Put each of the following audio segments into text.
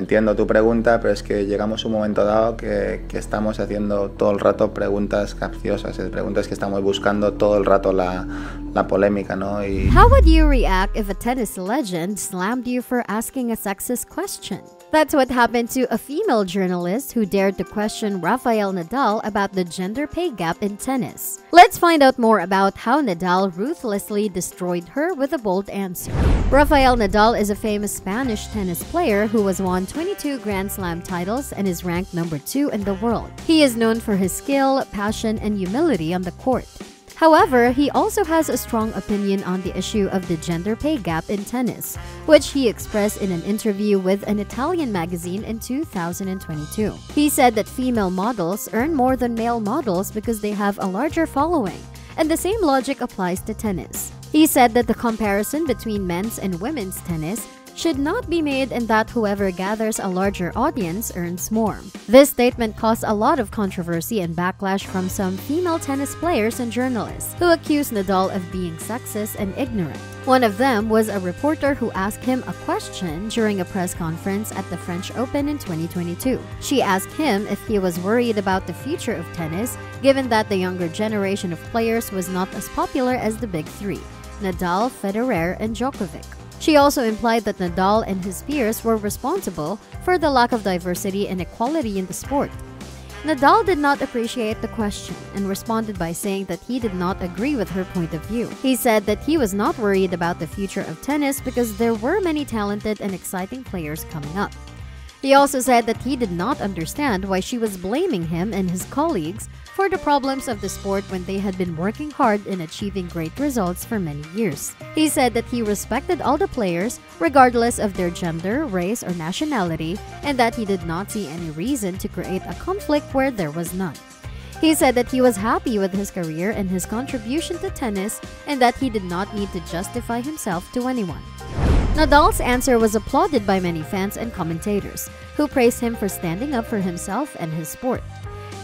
Entiendo tu pregunta, pero es que llegamos a un momento dado que estamos haciendo todo el rato preguntas capciosas, preguntas que estamos buscando todo el rato la polémica, ¿no? How would you react if a tennis legend slammed you for asking a sexist question? That's what happened to a female journalist who dared to question Rafael Nadal about the gender pay gap in tennis. Let's find out more about how Nadal ruthlessly destroyed her with a bold answer. Rafael Nadal is a famous Spanish tennis player who has won 22 Grand Slam titles and is ranked number 2 in the world. He is known for his skill, passion, and humility on the court. However, he also has a strong opinion on the issue of the gender pay gap in tennis, which he expressed in an interview with an Italian magazine in 2022. He said that female models earn more than male models because they have a larger following, and the same logic applies to tennis. He said that the comparison between men's and women's tennis should not be made and that whoever gathers a larger audience earns more. This statement caused a lot of controversy and backlash from some female tennis players and journalists who accused Nadal of being sexist and ignorant. One of them was a reporter who asked him a question during a press conference at the French Open in 2022. She asked him if he was worried about the future of tennis, given that the younger generation of players was not as popular as the big three: Nadal, Federer, and Djokovic. She also implied that Nadal and his peers were responsible for the lack of diversity and equality in the sport. Nadal did not appreciate the question and responded by saying that he did not agree with her point of view. He said that he was not worried about the future of tennis because there were many talented and exciting players coming up. He also said that he did not understand why she was blaming him and his colleagues for the problems of the sport when they had been working hard in achieving great results for many years. He said that he respected all the players, regardless of their gender, race, or nationality, and that he did not see any reason to create a conflict where there was none. He said that he was happy with his career and his contribution to tennis, and that he did not need to justify himself to anyone. Nadal's answer was applauded by many fans and commentators, who praised him for standing up for himself and his sport.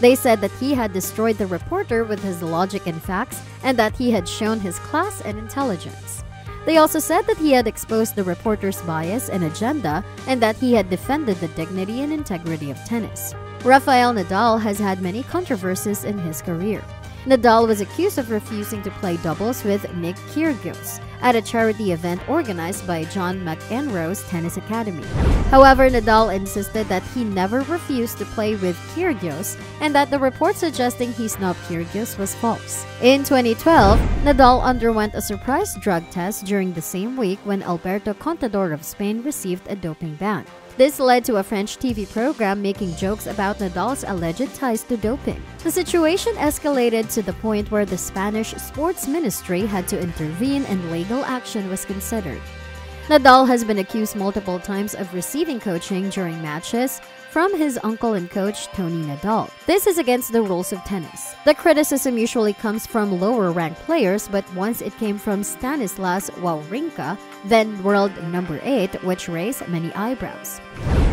They said that he had destroyed the reporter with his logic and facts, and that he had shown his class and intelligence. They also said that he had exposed the reporter's bias and agenda, and that he had defended the dignity and integrity of tennis. Rafael Nadal has had many controversies in his career. Nadal was accused of refusing to play doubles with Nick Kyrgios at a charity event organized by John McEnroe's Tennis Academy. However, Nadal insisted that he never refused to play with Kyrgios and that the report suggesting he snubbed Kyrgios was false. In 2012, Nadal underwent a surprise drug test during the same week when Alberto Contador of Spain received a doping ban. This led to a French TV program making jokes about Nadal's alleged ties to doping. The situation escalated to the point where the Spanish sports ministry had to intervene and legal action was considered. Nadal has been accused multiple times of receiving coaching during matches from his uncle and coach Tony Nadal. This is against the rules of tennis. The criticism usually comes from lower-ranked players, but once it came from Stanislas Wawrinka, then world number 8, which raised many eyebrows.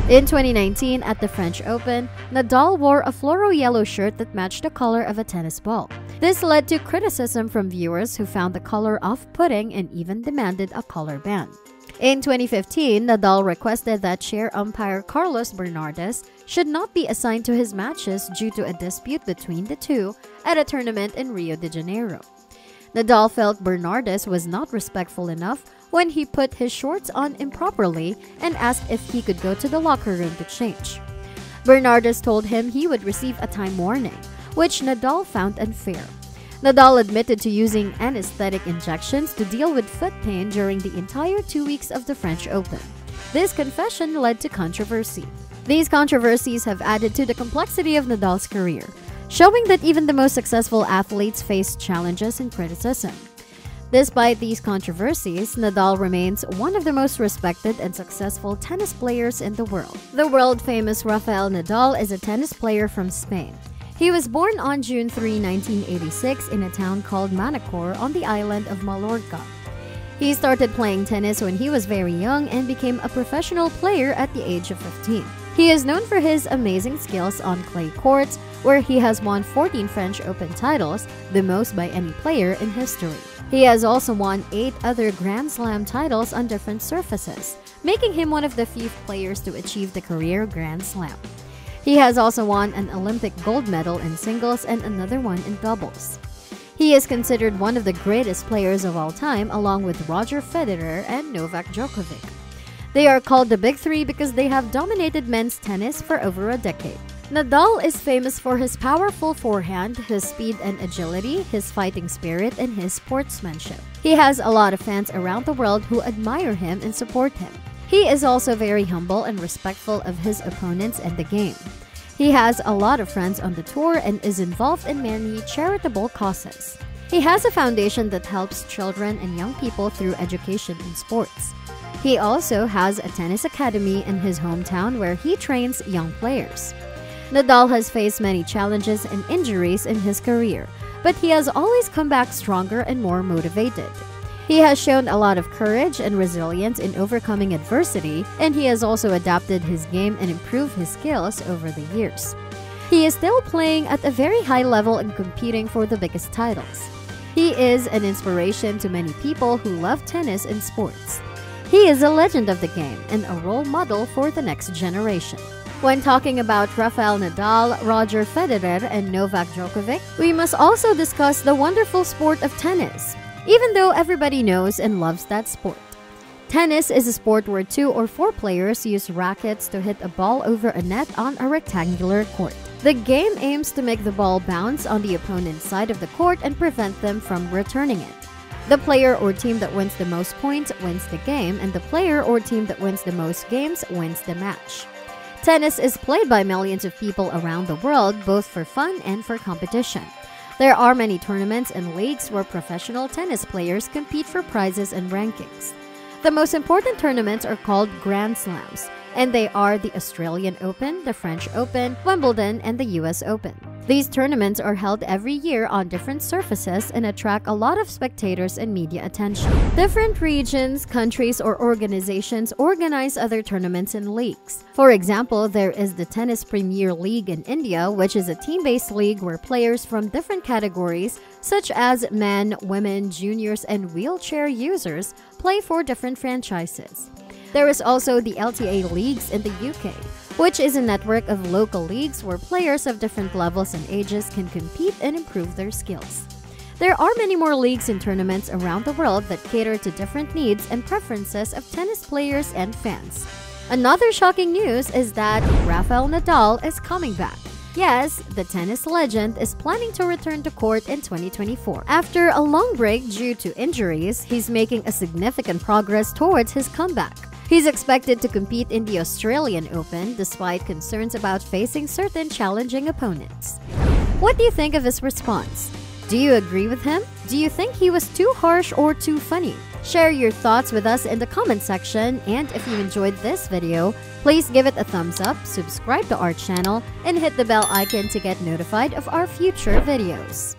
In 2019, at the French Open, Nadal wore a floral yellow shirt that matched the color of a tennis ball. This led to criticism from viewers who found the color off-putting and even demanded a color ban. In 2015, Nadal requested that chair umpire Carlos Bernardes should not be assigned to his matches due to a dispute between the two at a tournament in Rio de Janeiro. Nadal felt Bernardes was not respectful enough when he put his shorts on improperly and asked if he could go to the locker room to change. Bernardes told him he would receive a time warning, which Nadal found unfair. Nadal admitted to using anesthetic injections to deal with foot pain during the entire 2 weeks of the French Open. This confession led to controversy. These controversies have added to the complexity of Nadal's career, showing that even the most successful athletes face challenges and criticism. Despite these controversies, Nadal remains one of the most respected and successful tennis players in the world. The world-famous Rafael Nadal is a tennis player from Spain. He was born on June 3, 1986 in a town called Manacor on the island of Mallorca. He started playing tennis when he was very young and became a professional player at the age of 15. He is known for his amazing skills on clay courts, where he has won 14 French Open titles, the most by any player in history. He has also won 8 other Grand Slam titles on different surfaces, making him one of the few players to achieve the career Grand Slam. He has also won an Olympic gold medal in singles and another one in doubles. He is considered one of the greatest players of all time, along with Roger Federer and Novak Djokovic. They are called the Big Three because they have dominated men's tennis for over a decade. Nadal is famous for his powerful forehand, his speed and agility, his fighting spirit, and his sportsmanship. He has a lot of fans around the world who admire him and support him. He is also very humble and respectful of his opponents and the game. He has a lot of friends on the tour and is involved in many charitable causes. He has a foundation that helps children and young people through education in sports. He also has a tennis academy in his hometown where he trains young players. Nadal has faced many challenges and injuries in his career, but he has always come back stronger and more motivated. He has shown a lot of courage and resilience in overcoming adversity, and he has also adapted his game and improved his skills over the years. He is still playing at a very high level and competing for the biggest titles. He is an inspiration to many people who love tennis and sports. He is a legend of the game and a role model for the next generation. When talking about Rafael Nadal, Roger Federer, and Novak Djokovic, we must also discuss the wonderful sport of tennis, even though everybody knows and loves that sport. Tennis is a sport where 2 or 4 players use rackets to hit a ball over a net on a rectangular court. The game aims to make the ball bounce on the opponent's side of the court and prevent them from returning it. The player or team that wins the most points wins the game, and the player or team that wins the most games wins the match. Tennis is played by millions of people around the world, both for fun and for competition. There are many tournaments and leagues where professional tennis players compete for prizes and rankings. The most important tournaments are called Grand Slams, and they are the Australian Open, the French Open, Wimbledon, and the US Open. These tournaments are held every year on different surfaces and attract a lot of spectators and media attention. Different regions, countries, or organizations organize other tournaments and leagues. For example, there is the Tennis Premier League in India, which is a team-based league where players from different categories, such as men, women, juniors, and wheelchair users, play for different franchises. There is also the LTA Leagues in the UK, which is a network of local leagues where players of different levels and ages can compete and improve their skills. There are many more leagues and tournaments around the world that cater to different needs and preferences of tennis players and fans. Another shocking news is that Rafael Nadal is coming back. Yes, the tennis legend is planning to return to court in 2024. After a long break due to injuries, he's making a significant progress towards his comeback. He's expected to compete in the Australian Open despite concerns about facing certain challenging opponents. What do you think of his response? Do you agree with him? Do you think he was too harsh or too funny? Share your thoughts with us in the comment section, and if you enjoyed this video, please give it a thumbs up, subscribe to our channel, and hit the bell icon to get notified of our future videos.